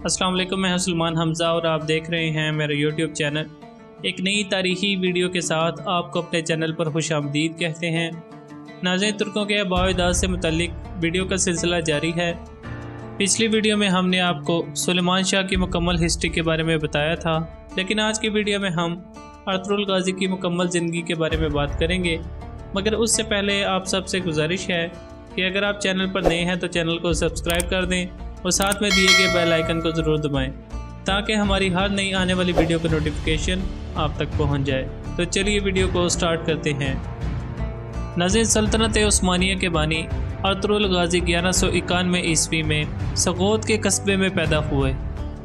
अस्सलाम वालेकुम, मैं सलमान हमज़ा और आप देख रहे हैं मेरा यूट्यूब चैनल। एक नई तारीखी वीडियो के साथ आपको अपने चैनल पर खुशामदीद कहते हैं। नाज़रीन, तुर्कों के आबाओ-अजदाद से मुतल्लिक वीडियो का सिलसिला जारी है। पिछली वीडियो में हमने आपको सुलेमान शाह की मुकम्मल हिस्ट्री के बारे में बताया था, लेकिन आज की वीडियो में हम अर्तुगरुल गाज़ी की मुकम्मल ज़िंदगी के बारे में बात करेंगे। मगर उससे पहले आप सबसे गुजारिश है कि अगर आप चैनल पर नए हैं तो चैनल को सब्सक्राइब कर दें और साथ में दिए गए बेल आइकन को ज़रूर दबाएं ताकि हमारी हर नई आने वाली वीडियो का नोटिफिकेशन आप तक पहुंच जाए। तो चलिए वीडियो को स्टार्ट करते हैं। नाज़रीन, सल्तनत उस्मानिया के बानी अर्तुगरुल गाज़ी 1191 ईस्वी में सगोत के कस्बे में पैदा हुए।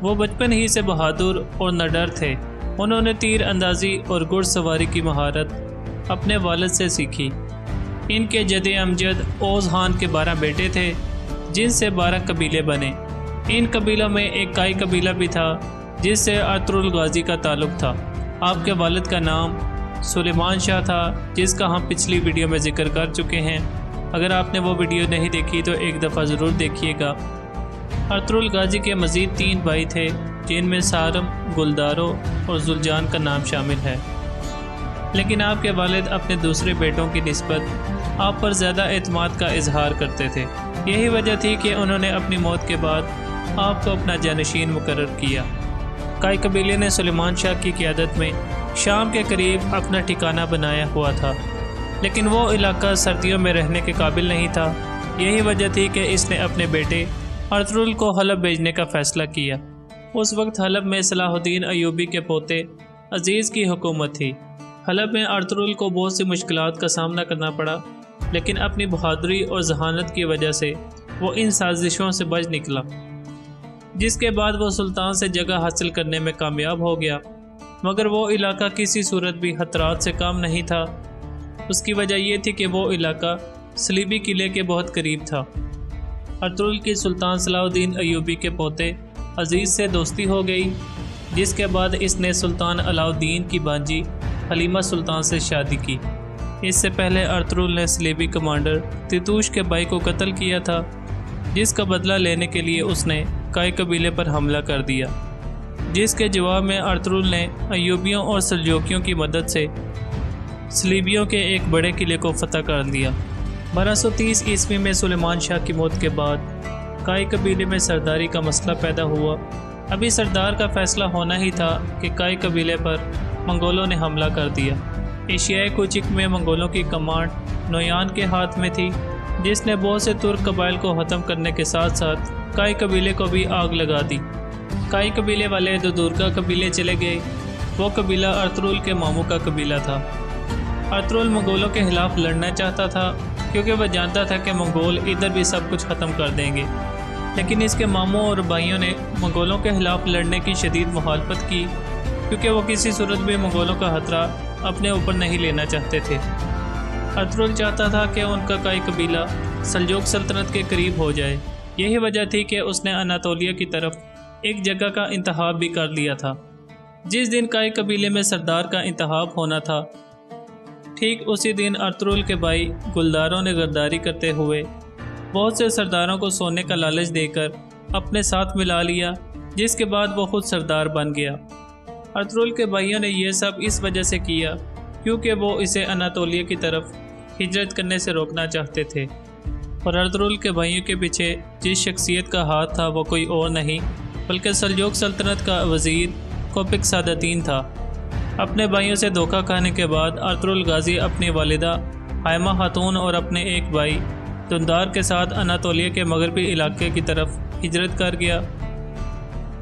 वो बचपन ही से बहादुर और निडर थे। उन्होंने तीर अंदाज़ी और घुड़सवारी की महारत अपने वालिद से सीखी। इनके जद अमजद ओज़ खान के 12 बेटे थे, जिनसे 12 कबीले बने। इन कबीलों में एक काई कबीला भी था जिससे अर्तुगरुल गाज़ी का ताल्लुक़ था। आपके वालिद का नाम सुलेमान शाह था, जिसका हम पिछली वीडियो में ज़िक्र कर चुके हैं। अगर आपने वो वीडियो नहीं देखी तो एक दफ़ा ज़रूर देखिएगा। अर्तुगरुल गाज़ी के मज़ीद 3 भाई थे, जिनमें सारम, गुलदारो और जुलजान का नाम शामिल है। लेकिन आपके वालिद अपने दूसरे बेटों की निस्बत आप पर ज़्यादा एतमाद का इजहार करते थे। यही वजह थी कि उन्होंने अपनी मौत के बाद आपको अपना जानशीन मुकर्रर किया। काई कबीले ने सुलेमान शाह की क़ियादत में शाम के करीब अपना ठिकाना बनाया हुआ था, लेकिन वो इलाका सर्दियों में रहने के काबिल नहीं था। यही वजह थी कि इसने अपने बेटे अर्तुगरुल को हलब भेजने का फ़ैसला किया। उस वक्त हलब में सलाहुद्दीन अयूबी के पोते अजीज़ की हुकूमत थी। हलब में अर्तुगरुल को बहुत सी मुश्किलात का सामना करना पड़ा, लेकिन अपनी बहादुरी और जहानत की वजह से वो इन साजिशों से बच निकला, जिसके बाद वो सुल्तान से जगह हासिल करने में कामयाब हो गया। मगर वो इलाका किसी सूरत भी खतरात से कम नहीं था। उसकी वजह ये थी कि वो इलाका सलीबी किले के बहुत करीब था। अर्तुगरुल की सुल्तान सलाहुद्दीन अयूबी के पोते अजीज़ से दोस्ती हो गई, जिसके बाद इसने सुल्तान अलाउद्दीन की बांजी हलीमा सुल्तान से शादी की। इससे पहले अर्तुगरुल ने सलीबी कमांडर तितूश के भाई को कत्ल किया था, जिसका बदला लेने के लिए उसने काई कबीले पर हमला कर दिया, जिसके जवाब में अर्तुगरुल ने अयूबियों और सल्जूकियों की मदद से सलीबियों के एक बड़े किले को फतह कर लिया। 1230 ईस्वी में सुलेमान शाह की मौत के बाद काई कबीले में सरदारी का मसला पैदा हुआ। अभी सरदार का फैसला होना ही था कि काई कबीले पर मंगोलों ने हमला कर दिया। एशियाई कुचिक में मंगोलों की कमांड नोयान के हाथ में थी, जिसने बहुत से तुर्क कबाइल को ख़त्म करने के साथ साथ काई कबीले को भी आग लगा दी। काई कबीले वाले दुदुर्गा कबीले चले गए। वो कबीला अर्तुगरुल के मामू का कबीला था। अर्तुगरुल मंगोलों के खिलाफ लड़ना चाहता था, क्योंकि वह जानता था कि मंगोल इधर भी सब कुछ ख़त्म कर देंगे। लेकिन इसके मामों और भाइयों ने मंगोलों के खिलाफ लड़ने की शदीद मुखालफत की, क्योंकि वो किसी सूरत भी मंगोलों का खतरा अपने ऊपर नहीं लेना चाहते थे। अर्तुगरुल चाहता था कि उनका काई कबीला सल्जूक सल्तनत के करीब हो जाए। यही वजह थी कि उसने अनातोलिया की तरफ एक जगह का इंतखाब भी कर लिया था। जिस दिन काई कबीले में सरदार का इंतखाब होना था, ठीक उसी दिन अर्तुगरुल के भाई गुलदारों ने गद्दारी करते हुए बहुत से सरदारों को सोने का लालच देकर अपने साथ मिला लिया, जिसके बाद वो खुद सरदार बन गया। अर्तुगरुल के भाइयों ने यह सब इस वजह से किया क्योंकि वो इसे अनातोलिया की तरफ हिजरत करने से रोकना चाहते थे। और अर्तुगरुल के भाइयों के पीछे जिस शख्सियत का हाथ था वो कोई और नहीं बल्कि सल्जूक सल्तनत का वज़ीर कोपिक सादतीन था। अपने भाइयों से धोखा खाने के बाद अर्तुगरुल गाज़ी अपनी वालिदा हायमा खातून और अपने एक भाई दुंदार के साथ अनातोलिया के मगरबी इलाके की तरफ हिजरत कर गया।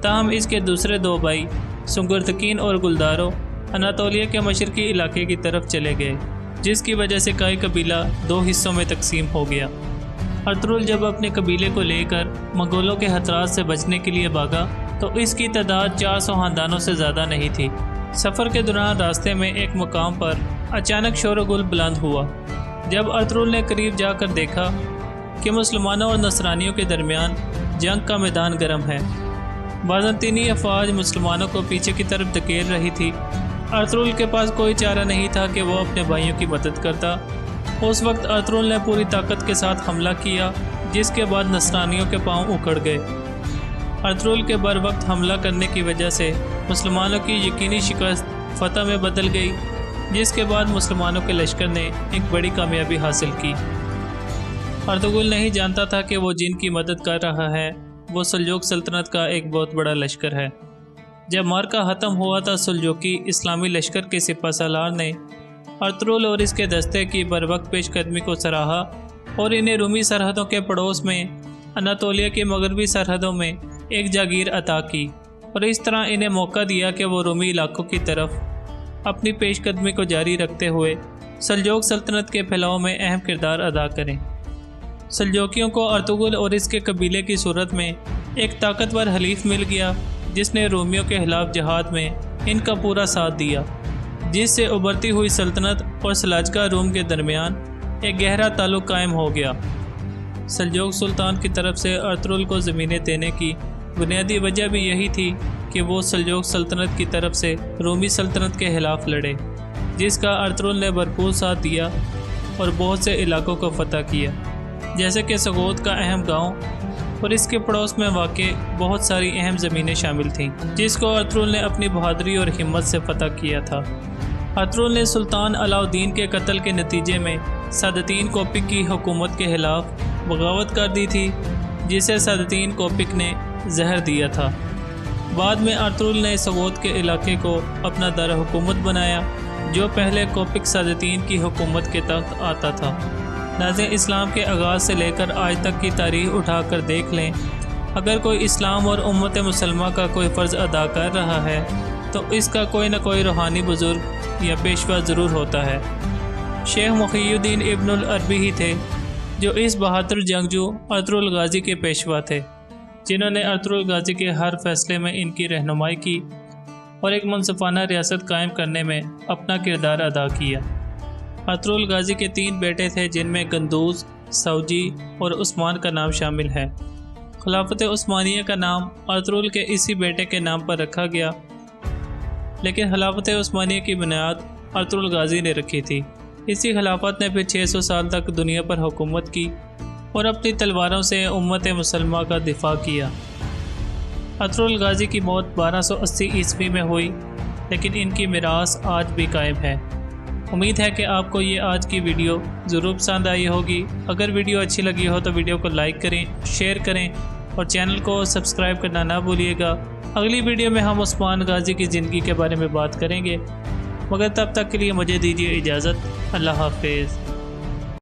ताहम इसके दूसरे 2 भाई सुंगरतकीन और गुलदारो अनातोलिया के मशरकी इलाके की तरफ चले गए, जिसकी वजह से काई कबीला 2 हिस्सों में तकसीम हो गया। अर्तुगरुल जब अपने कबीले को लेकर मंगोलों के खतरात से बचने के लिए भागा तो इसकी तादाद 400 खानदानों से ज़्यादा नहीं थी। सफ़र के दौरान रास्ते में एक मुकाम पर अचानक शोर-गुल बुलंद हुआ। जब अर्तुगरुल ने करीब जाकर देखा कि मुसलमानों और नसरानियों के दरमियान जंग का मैदान गर्म है। बाज़ंतीनी अफवाज मुसलमानों को पीछे की तरफ धकेल रही थी। अर्तुगरुल के पास कोई चारा नहीं था कि वो अपने भाइयों की मदद करता। उस वक्त अर्तुगरुल ने पूरी ताकत के साथ हमला किया, जिसके बाद नसरानियों के पांव उखड़ गए। ارطغرل کے بر وقت حملہ کرنے کی وجہ سے مسلمانوں کی یقینی شکست فتح میں بدل گئی، جس کے بعد مسلمانوں کے لشکر نے ایک بڑی کامیابی حاصل کی۔ ارطغرل نہیں جانتا تھا کہ وہ جن کی مدد کر رہا ہے وہ سلجوق سلطنت کا ایک بہت بڑا لشکر ہے۔ جب معرکہ ختم ہوا تھا، سلجوقی اسلامی لشکر کے سپہ سالار نے ارطغرل اور اس کے دستے کی بروقت پیش قدمی کو سراہا اور انہیں رومی سرحدوں کے پڑوس میں اناطولیہ کی مغربی سرحدوں میں ایک جاگیر عطا کی، اور اس طرح انہیں موقع دیا کہ وہ رومی علاقوں کی طرف اپنی پیش قدمی کو جاری رکھتے ہوئے سلجوق سلطنت کے پھیلاؤ میں اہم کردار ادا کریں۔ سلجوقیوں کو ارطغرل اور اس کے قبیلے کی صورت میں ایک طاقتور حلیف مل گیا جس نے رومیوں کے خلاف جہاد میں ان کا پورا ساتھ دیا، جس سے ابھرتی ہوئی سلطنت اور سلاجقہ روم کے درمیان ایک گہرا تعلق قائم ہو گیا۔ سلجوق سلطان کی طرف سے ارطغرل کو زمینیں دینے کی بنیادی وجہ بھی یہی تھی کہ وہ سلجوق سلطنت کی طرف سے رومی سلطنت کے خلاف لڑے، جس کا ارطغرل نے بھرپور ساتھ دیا اور بہت سے علاقوں کو فتح کیا، جیسے کہ سغوت کا اہم گاؤں اور اس کے پڑوس میں واقع بہت ساری اہم زمینیں شامل تھیں، جس کو ارطغرل نے اپنی بہادری اور ہمت سے فتح کیا تھا۔ ارطغرل نے سلطان علاء الدین کے قتل کے نتیجے میں سعادتین کوپک کی حکومت کے خلاف بغاوت کر دی تھی، جسے سعادتین کوپک نے زہر دیا تھا۔ بعد میں ارطغرل نے سغوت کے علاقے کو اپنا دار حکومت بنایا، جو پہلے کوپک سعادتین کی حکومت کے تحت آتا تھا۔ ناظرین، اسلام کے آغاز سے لے کر آج تک کی تاریخ اٹھا کر دیکھ لیں، اگر کوئی اسلام اور امت مسلمہ کا کوئی فرض ادا کر رہا ہے تو اس کا کوئی نہ کوئی روحانی بزرگ یا پیشوا ضرور ہوتا ہے۔ شیخ محی الدین ابن العربی ہی تھے جو اس بہادر جنگجو ارطغرل غازی کے پیشوا تھے، جنہوں نے ارطغرل غازی کے ہر فیصلے میں ان کی رہنمائی کی اور ایک منصفانہ ریاست قائم کرنے میں اپنا کردار ادا کیا۔ ارطغرل غازی کے 3 بیٹے تھے، جن میں گندوز، سوجی اور عثمان کا نام شامل ہے۔ خلافت عثمانیہ کا نام ارطغرل کے اسی بیٹے کے نام پر رکھا گیا، لیکن خلافت عثمانیہ کی بنیاد ارطغرل غازی نے رکھی تھی۔ اسی خلافت نے پھر 600 سال تک دنیا پر حکومت کی اور اپنی تلواروں سے امت مسلمہ کا دفاع کیا۔ ارطغرل غازی کی موت 1280 عیسوی میں ہوئی، لیکن ان کی میراث آج بھی قائم ہے۔ امید ہے کہ آپ کو یہ آج کی ویڈیو ضرور پسند آئی ہوگی۔ اگر ویڈیو اچھی لگی ہو تو ویڈیو کو لائک کریں، شیئر کریں اور چینل کو سبسکرائب کرنا نہ بھولیے گا۔ اگلی ویڈیو میں ہم عثمان غازی کی زندگی کے بارے میں بات کریں گے، مگر تب تک کے لیے مجھے دیجیے اجازت۔ اللہ حافظ۔